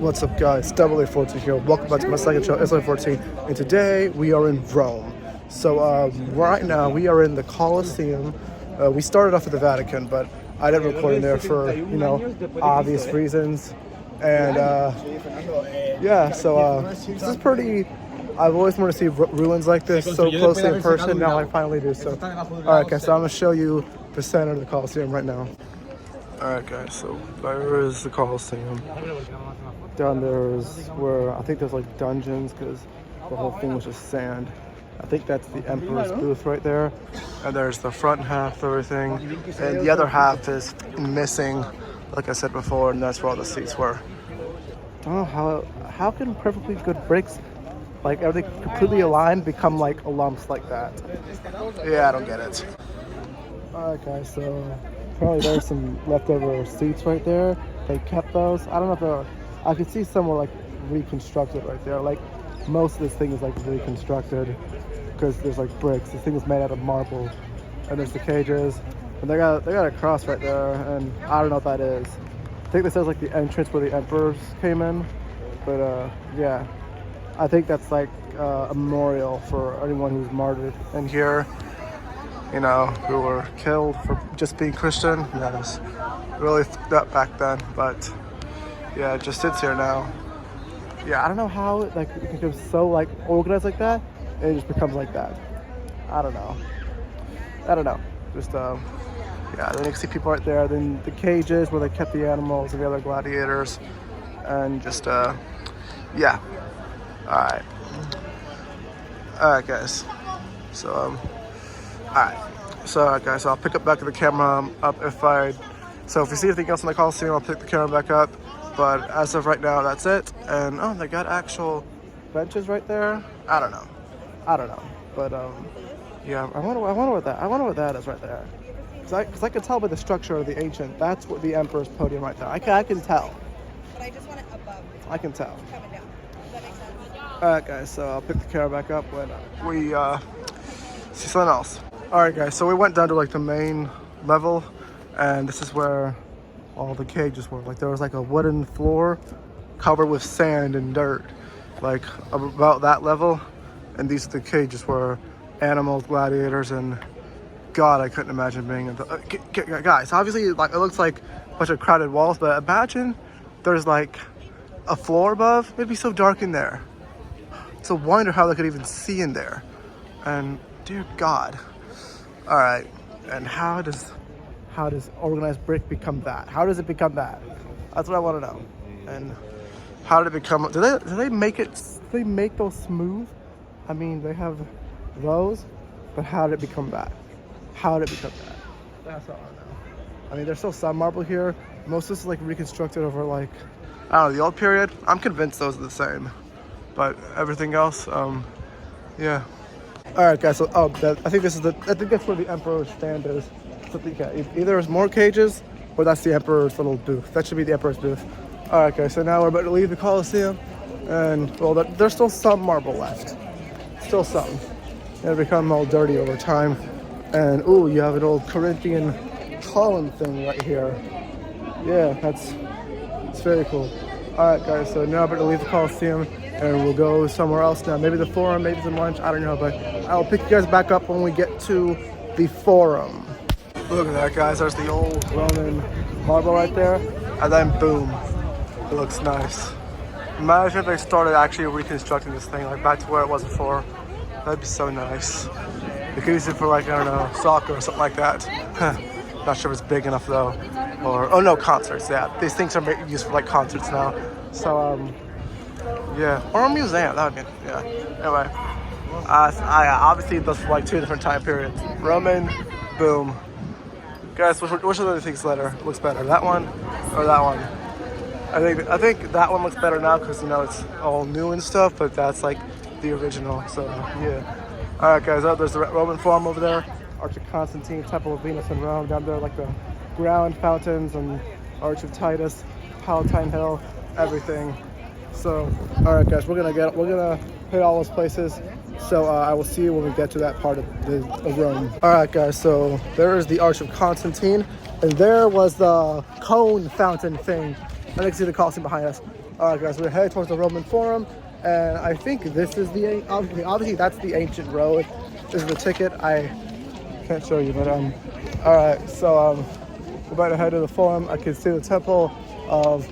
What's up, guys? Double A14 here. Welcome back to my second show, SLA14. And today we are in Rome. So right now we are in the Colosseum. We started off at the Vatican, but I didn't record in there for, obvious reasons. And yeah, so this is pretty. I've always wanted to see ruins like this so closely in person. Now I finally do. So, all right, guys. So I'm gonna show you the center of the Colosseum right now. All right, guys. So there is the Colosseum. Down there is where I think there's like dungeons because the whole thing was just sand. I think that's the Emperor's booth right there. And there's the front half of everything. And the other half is missing, like I said before, and that's where all the seats were. I don't know how can perfectly good bricks, like everything completely aligned, become like lumps like that? Yeah, I don't get it. Alright, guys, so apparently there's some leftover seats right there. They kept those. I don't know if they're, I could see some were like reconstructed right there. Like most of this thing is like reconstructed because there's like bricks. This thing is made out of marble, and there's the cages, and they got a cross right there, and I don't know what that is. I think this is like the entrance where the emperors came in, but yeah, I think that's like a memorial for anyone who's martyred in here, who were killed for just being Christian. Yeah, it was really that back then, but yeah, it just sits here now. Yeah, I don't know how it becomes so like organized like that, and it just becomes like that. I don't know. Just yeah, then you can see people right there. Then the cages where they kept the animals and the other gladiators, and just yeah. All right, guys. So all right. So guys, so I'll pick up back the camera up So if you see anything else in the Colosseum, I'll pick the camera back up. But as of right now, that's it. And oh, they got actual benches right there. I don't know. But yeah, I wonder what that is right there. Because I can tell by the structure of the ancient. That's what the Emperor's podium right there. I can tell. But I just want it above. I can tell. Coming down. Does that make sense? All right, guys. So I'll pick the camera back up when we see something else. All right, guys. So we went down to like the main level, and this is where all the cages were. Like there was like a wooden floor covered with sand and dirt, like about that level, and these are the cages where animals, gladiators, and God, I couldn't imagine being in the guys. Obviously, like it looks like a bunch of crowded walls, but imagine there's like a floor above. It'd be so dark in there. It's a wonder how they could even see in there. And dear God. All right, and how does organized brick become that? How does it become that? That's what I want to know. And how did it become? Do they make it? Do they make those smooth? I mean, they have those, but how did it become that? How did it become that? That's all I know. I mean, there's still some marble here. Most of this is like reconstructed over like, I don't know, the old period. I'm convinced those are the same, but everything else, yeah. All right, guys. So, I think that's where the Emperor's stand is. So, yeah, either there's more cages, or that's the Emperor's little booth. That should be the Emperor's booth. All right, guys. So now we're about to leave the Colosseum, and well, there's still some marble left. Still some. It'll become all dirty over time. And ooh, you have an old Corinthian column thing right here. Yeah, it's very cool. All right, guys. So now we're about to leave the Colosseum, and we'll go somewhere else now. Maybe the Forum, maybe some lunch. I don't know, but I'll pick you guys back up when we get to the Forum. Look at that, guys. There's the old Roman marble right there, and then boom, it looks nice. Imagine if they started actually reconstructing this thing like back to where it was before. That'd be so nice. You could use it for like, I don't know, soccer or something like that. Not sure if it's big enough though. Or, oh no, concerts, yeah. These things are used for like concerts now. So, yeah. Or a museum, that would be, yeah. Anyway. Obviously those are like two different time periods. Roman, boom. Guys, which of the things looks better? That one or that one? I think that one looks better now because, it's all new and stuff, but that's like the original, so yeah. All right, guys, there's the Roman Forum over there. Arch of Constantine, Temple of Venus in Rome. Down there, like the ground fountains and Arch of Titus, Palatine Hill, everything. So, all right, guys, we're gonna hit all those places. So I will see you when we get to that part of Rome. All right, guys. So there is the Arch of Constantine, and there was the cone fountain thing. And you can see the Colosseum behind us. All right, guys, we're headed towards the Roman Forum, and I think this is the obviously that's the ancient road. This is the ticket. I can't show you, but all right. So we're about to head to the Forum. I can see the Temple of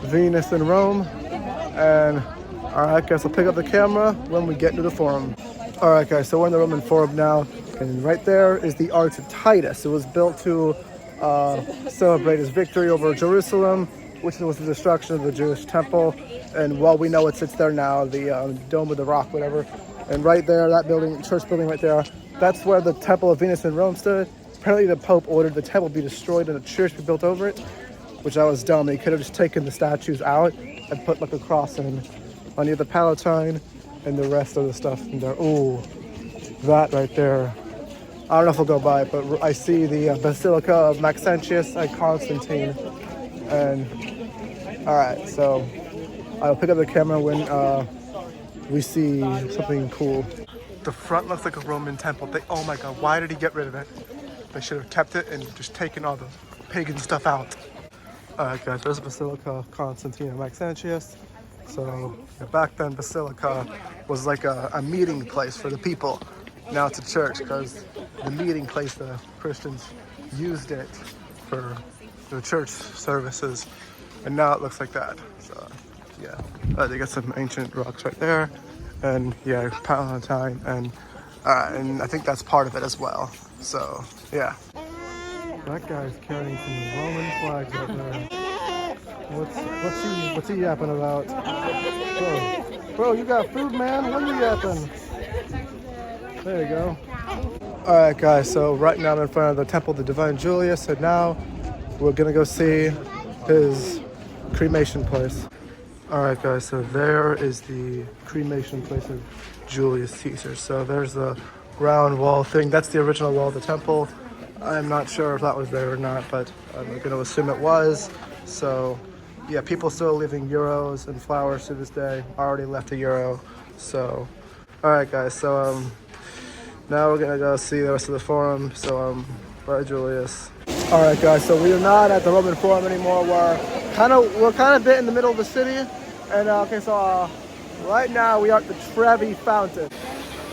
Venus in Rome, and all right, guys, I'll pick up the camera when we get to the Forum. All right, guys, so we're in the Roman Forum now, and right there is the Arch of Titus. It was built to celebrate his victory over Jerusalem, which was the destruction of the Jewish temple. And while we know it sits there now, the Dome of the Rock, whatever. And right there, that building, church building right there, that's where the Temple of Venus in Rome stood. Apparently the Pope ordered the temple be destroyed and a church be built over it, which I was dumb. He could have just taken the statues out and put like a cross in on near the Palatine and the rest of the stuff in there. Ooh, that right there. I don't know if we'll go by it, but I see the Basilica of Maxentius and Constantine. And all right, so I'll pick up the camera when we see something cool. The front looks like a Roman temple. Oh my God, why did he get rid of it? They should have kept it and just taken all the pagan stuff out. All right, guys, there's Basilica of Constantine and Maxentius. So back then, Basilica was like a meeting place for the people. Now it's a church because the meeting place, the Christians used it for the church services, and now it looks like that. So yeah, they got some ancient rocks right there, and yeah, Palatine, and I think that's part of it as well. So yeah, that guy's carrying some Roman flags out there. What's he yapping about? Bro, you got food, man? What are you yapping? There you go. All right, guys. So right now I'm in front of the Temple of the Divine Julius, and now we're gonna go see his cremation place. All right, guys. So there is the cremation place of Julius Caesar. So there's the round wall thing. That's the original wall of the temple. I'm not sure if that was there or not, but I'm gonna assume it was. So yeah, people still leaving euros and flowers to this day. I already left a euro. So all right, guys. So now we're gonna go see the rest of the Forum. So bye, Julius. All right, guys. So we are not at the Roman Forum anymore. We're kind of a bit in the middle of the city. And okay, so right now we are at the Trevi Fountain.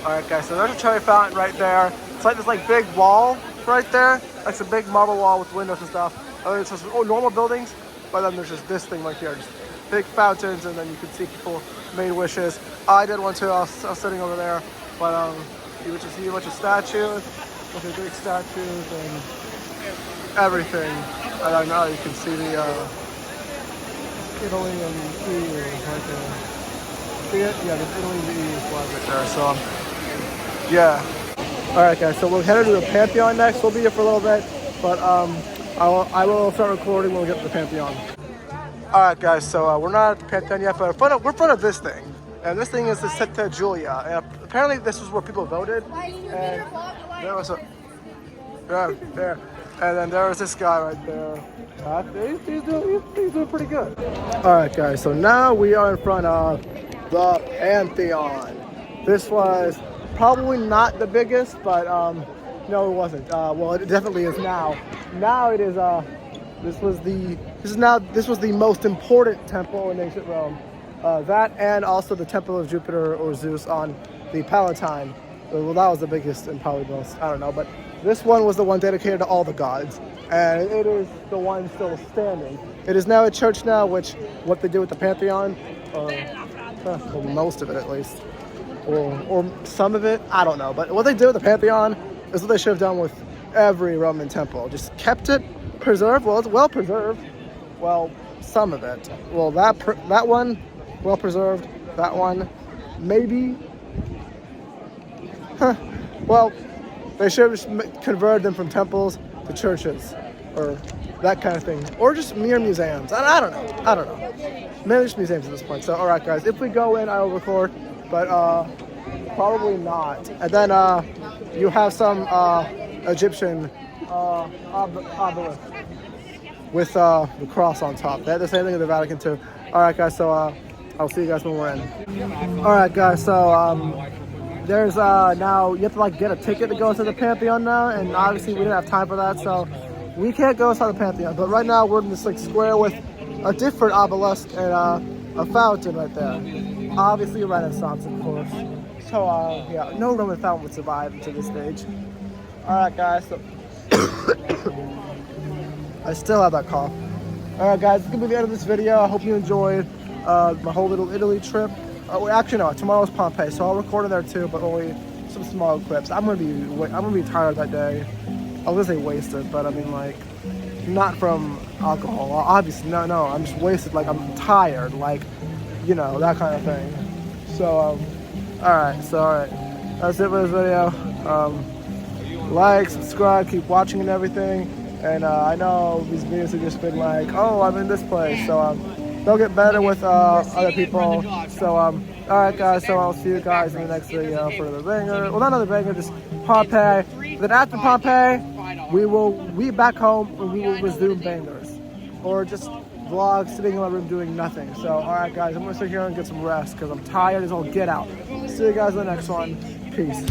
All right, guys. So there's a Trevi Fountain right there. It's like this big wall right there. Like a big marble wall with windows and stuff. It's just normal buildings, but then there's just this thing right here, just big fountains, and then you can see people made wishes. I did one too. I was sitting over there, but you just see a bunch of statues, Greek statues and everything. And I know you can see the Italy and the EU right there. See it? Yeah, the Italy and the EU flag right there. So yeah. All right, guys. So we're headed to the Pantheon next. We'll be here for a little bit, but I will start recording when we get to the Pantheon. All right, guys. So we're not at the Pantheon yet, but we're in front of this thing. And this thing is the Città Julia. And apparently this was where people voted. And there was there. And then there was this guy right there. He's doing pretty good. All right, guys. So now we are in front of the Pantheon. This was probably not the biggest, but no, it wasn't. Well, it definitely is now. Now it is. This was the most important temple in ancient Rome. That and also the Temple of Jupiter or Zeus on the Palatine. Well, that was the biggest and probably most, I don't know, but this one was the one dedicated to all the gods, and it is the one still standing. It is now a church now, which what they do with the Pantheon, well, most of it at least, or some of it, I don't know, but what they did with the Pantheon is what they should have done with every Roman temple. Just kept it preserved. Well, it's well preserved. Well, some of it. Well, that one, well preserved. That one, maybe. Well, they should have just converted them from temples to churches, or that kind of thing, or just mere museums. I don't know. Maybe just museums at this point. So, all right, guys. If we go in, I will record, but probably not. And then you have some Egyptian obelisk with the cross on top. They had the same thing in the Vatican too. All right, guys. So I'll see you guys when we're in. All right, guys. So there's now you have to get a ticket to go into the Pantheon now, and obviously we didn't have time for that, so we can't go inside the Pantheon. But right now we're in this square with a different obelisk, and a fountain right there. Obviously a Renaissance, of course. So, yeah, no Roman fountain would survive to this stage. Alright, guys, so I still have that cough. Alright, guys, this is going to be the end of this video. I hope you enjoyed my whole little Italy trip. Well, actually, no, tomorrow's Pompeii, so I'll record it there too, but only some small clips. I'm gonna be tired that day. I was gonna say wasted, but I mean like not from alcohol. Obviously, no, I'm just wasted. Like I'm tired, like you know that kind of thing. So, all right, that's it for this video. Like, subscribe, keep watching and everything. And I know these videos have just been like, oh, I'm in this place, so they'll get better with other people. So, all right, guys. So I'll see you guys in the next video for the banger. Well, not another banger, just Pompeii. Then after Pompeii, we will be back home and we will resume bangers, or just vlog sitting in my room doing nothing. So, all right, guys. I'm gonna sit here and get some rest because I'm tired as all get out. See you guys in the next one. Peace.